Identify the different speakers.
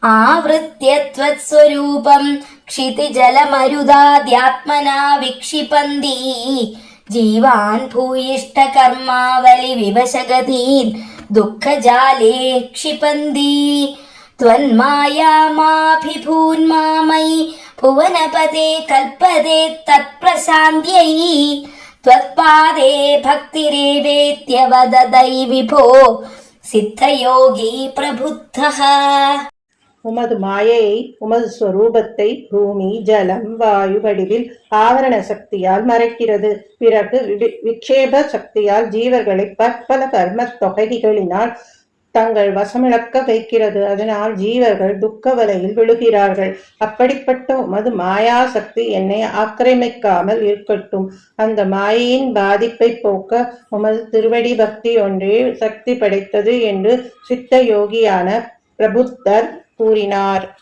Speaker 1: आवृत्य त्वत्स्वरूपं क्षितिजलमरुदाद्यात्मना विक्षिपन्ति जीवान् भूयिष्ठकर्मावलिविवशगतीन् दुःखजाले क्षिपन्ति त्वन्मायामाभिभून्मामयि भुवनपते कल्पते तत्प्रशान्त्यै त्वत्पादे भक्तिरेवेत्यवददै विभो சித்தயோகி பிரபுத்தஹ.
Speaker 2: உமது மாயையை, உமது ஸ்வரூபத்தை பூமி, ஜலம், வாயு வடிவில் ஆவரண சக்தியால் மறைக்கிறது. பிறகு விக்ஷேப சக்தியால் ஜீவர்களை பற்பல கர்ம தொகைகளினால் தங்கள் வசமிழக்க வைக்கிறது. அதனால் ஜீவர்கள் துக்க வலையில் விழுகிறார்கள். அப்படிப்பட்ட உமது மாயா சக்தி என்னை ஆக்கிரமிக்காமல் இருக்கட்டும். அந்த மாயையின் பாதிப்பை போக்க உமது திருவடி பக்தி ஒன்றே சக்தி படைத்தது என்று சித்த யோகியான பிரபுத்தர் கூறினார்.